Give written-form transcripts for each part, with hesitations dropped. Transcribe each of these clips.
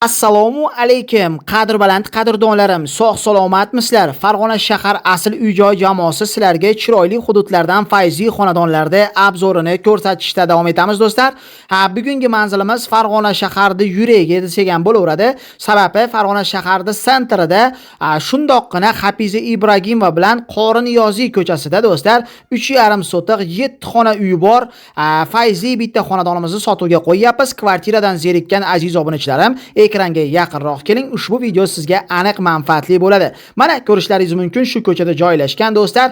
Assalomu alaykum, qadrbaland qadrdonlarim, sog' salomatmisizlar? Farg'ona shahar asl uy-joy jamoasi sizlarga chiroyli hududlardan fayzli xonadonlarda obzorini ko'rsatishda davom etamiz do'stlar. Bugungi manzilimiz Farg'ona shaharida yuragi degan bo'laveradi. Sababi Farg'ona shaharida sentrida shundoqqina Hafiza Ibragimova bilan Qori Niyoziy ko'chasida do'stlar 3,5 sotiq 7 xona uyi bor. Fayzli bitta xonadonimizni sotuvga qo'yyapmiz. Kvartiradan zerikkan aziz obunachilarim, ekranga yaqinroq keling, ushbu video sizga aniq manfaatli bo'ladi. Mana ko'rishlaringiz mumkin, shu ko'chada joylashgan do'stlar.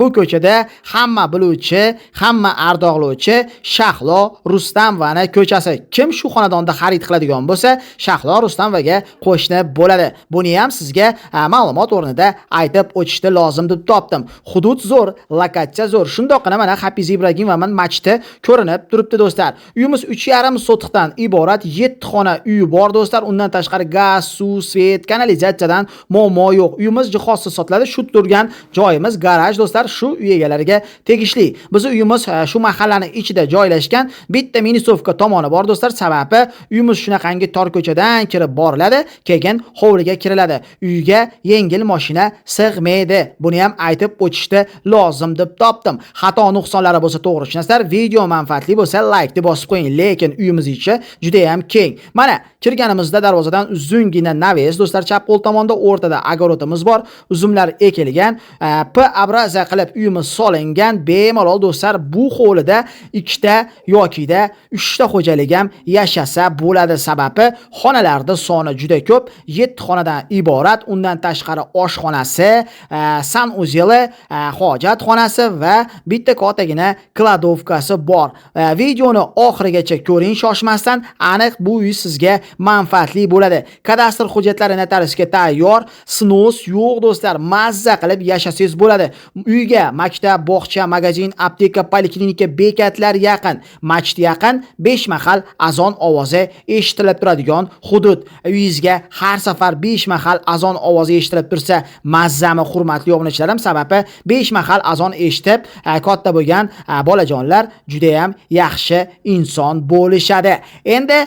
Bu ko'chada hamma biluvchi, hamma ardoqlovchi Shahlo Rustamova ko'chasi. Kim shu xonadonda xarid qiladigan bo'lsa, Shahlo Rustamovaga qo'shni bo'ladi. Buni ham sizga ma'lumot o'rnida aytib o'tishni lozim deb topdim. Hudud zo'r, lokatsiya zo'r. Shundoqqina mana Hafiza Ibragimova machti ko'rinib turibdi do'stlar. Uyimiz 3,5 sotiqdan iborat 7 xona uyi bor do'stlar. Undan tashqari gaz, suv, svet, kanalizatsiyadan muammo yo'q. Uyimiz jihozsiz sotiladi. Shu turgan joyimiz garaj do'stlar, shu uy egalariga tegishli. Biz uyimiz shu mahallaning ichida joylashgan. Bitta minisovka tomoni bor do'stlar. Sababi uyimiz shunaqangi tor ko'chadan kirib boriladi, keyin hovliga kiriladi. Uyga yengil mashina sig'maydi. Buni ham aytib o'tishni lozim deb topdim. Xato nuqsonlari bo'lsa to'g'ri tushunasizlar. Video manfaatli bo'lsa like deb bosib qo'ying. Lekin uyimiz ichi juda ham keng. Mana kirganimizda darvozadan uzungina naves do'stlar, chap qo'l tomonda o'rtada agorodimiz bor. Uzumlar ekilgan, P abraza qilib uyimiz solingan. Bemalol do'stlar, bu hovlida 2 ta yokida 3 ta xo'jalik ham yashasa bo'ladi. Sababi xonalarda soni juda ko'p, 7 xonadan iborat. Undan tashqari oshxonasi, sanuzeli, hojatxonasi va bitta kattagina kladovkasi bor. Videoni oxirigacha ko'ring shoshmasdan, aniq bu uy sizga manfaatli bo'ladi. Kadastr hujjatlari notariusga tayyor, snos yo'q do'stlar, mazza qilib yashasangiz bo'ladi. Uyga maktab, bog'cha, magazin, apteka, poliklinika, bekatlar yaqin, masjid yaqin, 5 mahal azon ovozi eshitilib turadigan hudud. Uyingizga har safar 5 mahal azon ovozi eshitilib tursa, mazzami hurmatli obunachilarim, sababi 5 mahal azon eshitib katta bo'lgan bolajonlar juda ham yaxshi inson bo'lishadi. Endi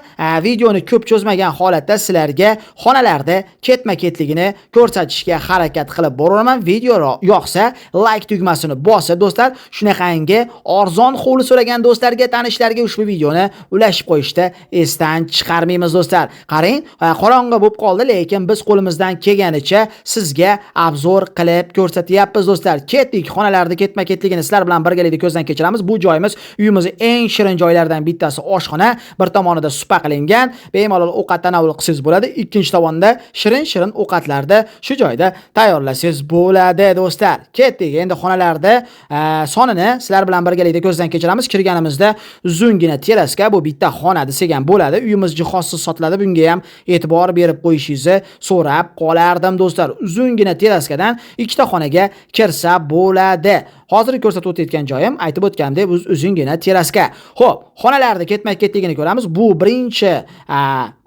videoni ko'p cho'zmagan holatda sizlarga xonalarda ketma-ketligini ko'rsatishga harakat qilib boraman. Video yoqsa like tugmasini bosib do'stlar, shunaqangi arzon hovli so'ragan do'stlarga, tanishlarga ushbu videoni ulashib qo'yishda esdan chiqarmaymiz do'stlar. Qarang, qorong'i bo'lib qoldi, lekin biz qo'limizdan kelganicha sizga obzor qilib ko'rsatyapmiz do'stlar. Ketdik, xonalarda ketma-ketligini sizlar bilan birgalikda ko'zdan kechiramiz. Bu joyimiz uyimizning eng shirin joylaridan bittasi oshxona, bir tomonida supa qilingan, bemalol ovqat tanovul qilsangiz bo'ladi. Ikkinchi tomonda shirin ovqatlarda shu joyda tayyorlasangiz bo'ladi do'stlar. Ketdik. Endi xonalarda sonini sizlar bilan birgalikda ko'zdan kechiramiz. Kirganimizda uzungina teraska, bu bitta xona desak ham bo'ladi. Uyimiz jihozsiz sotiladi. Bunga ham e'tibor berib qo'yishingizni so'rab qolardim do'stlar. Uzungina teraskadan 2 ta xonaga kirsa bo'ladi. Hozir ko'rsatib o'tayotgan joyim, aytib o'tgandek, uzungina teraska. Xo'p, xonalarda ketma-ketligini ko'ramiz. Bu birinchi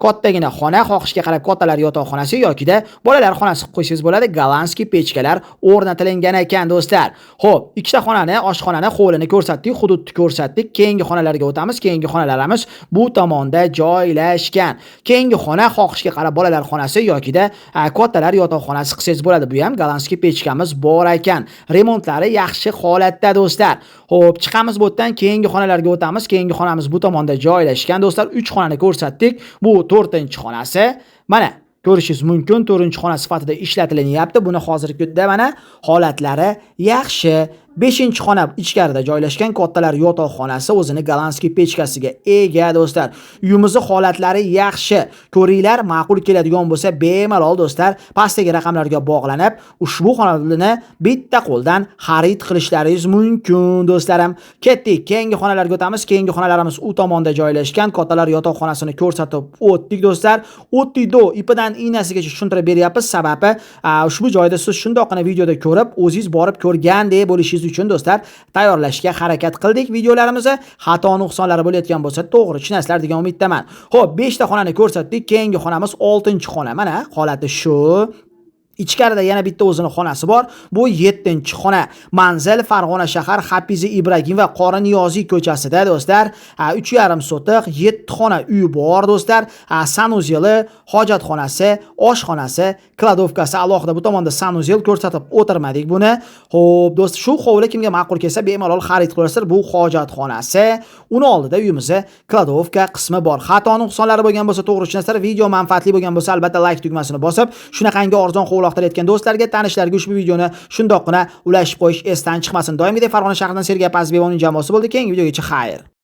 kattagina xona, xohishga qarab kattalar yotoqxonasi yokida bolalar xonasi qilib qo'ysangiz bo'ladi. Gollandskiy pechkalar o'rnatilgan ekan do'stlar. Xo'p, 2 ta xonani, oshxonani, hovlini ko'rsatdik, hududni ko'rsatdik. Keyingi xonalarga o'tamiz. Keyingi xonalarimiz bu tomonda joylashgan. Keyingi xona xohishga qarab bolalar xonasi yokida kattalar yotoqxonasi qilsangiz bo'ladi. Bu ham gollandskiy pechkamiz bor ekan. Remontlari yaxshi holatda do'stlar. Xo'p, chiqamiz bu yerdan, keyingi xonalarga o'tamiz. Keyingi xonamiz bu tomonda joylashgan do'stlar. 3 xonani ko'rsatdik. Bu 4-xonasi. Mana ko'rishingiz mumkin, 4-xona sifatida ishlatilyapti. Buni hozirgi kunda mana holatlari yaxshi. 5-xona ichkarida joylashgan kattalar yotoqxonasi o'zini gollandskiy pechkasiga ega do'stlar. Uyimizning holatlari yaxshi. Ko'ringlar, ma'qul keladigan bo'lsa bemalol do'stlar pastdagi raqamlarga bog'lanib ushbu xonani bitta qo'ldan xarid qilishlaringiz mumkin do'stlarim. Ketdik, keyingi xonalarga o'tamiz. Keyingi xonalarimiz u tomonda joylashgan. Kattalar yotoqxonasini ko'rsatib o'tdik do'stlar. O'tdik-do, ipidan iynasigacha tushuntirib beryapmiz. Sababi ushbu joyda siz shundoqqina videoda ko'rib, o'zingiz borib ko'rgandek bo'lishingiz uchun do'stlar tayyorlashga harakat qildik videolarimizni. Xato nuqsonlari bo'layotgan bo'lsa to'g'ri tushunasizlar degan umiddaman. Xo'p, 5 ta xonani ko'rsatdik. Keyingi xonamiz 6-xona. Mana holati shu. Ichkarida yana bitta o'zining xonasi bor. Bu 7-xona. Manzil Farg'ona shahar Hafizi Ibragim va Qori Niyoziy ko'chasida do'stlar. 3,5 sotiq 7 xona uy bor do'stlar. Sanuzyeli, hojatxonasi, oshxonasi, kladovkasi alohida. Bu tomonda sanuzyel ko'rsatib o'tirmadik buni. Xo'p, do'st, shu hovli kimga ma'qul kelsa bemalol xarid qilasizlar. Bu hojatxonasi. Uni oldida uyimizda kladovka qismi bor. Xato nuqsonlari bo'lgan bo'lsa to'g'ri tushunasizlar. Video manfaatli bo'lgan bo'lsa albatta like tugmasini bosib, shunaqangi arzon qilayotgan do'stlarga, tanishlarga ushbu videoni shundoqqina ulashib qo'yish esdan chiqmasin. Doimgidek Farg'ona shahridan Sergey Pazbevoning jamoasi bo'ldi. Keyingi videogacha xayr.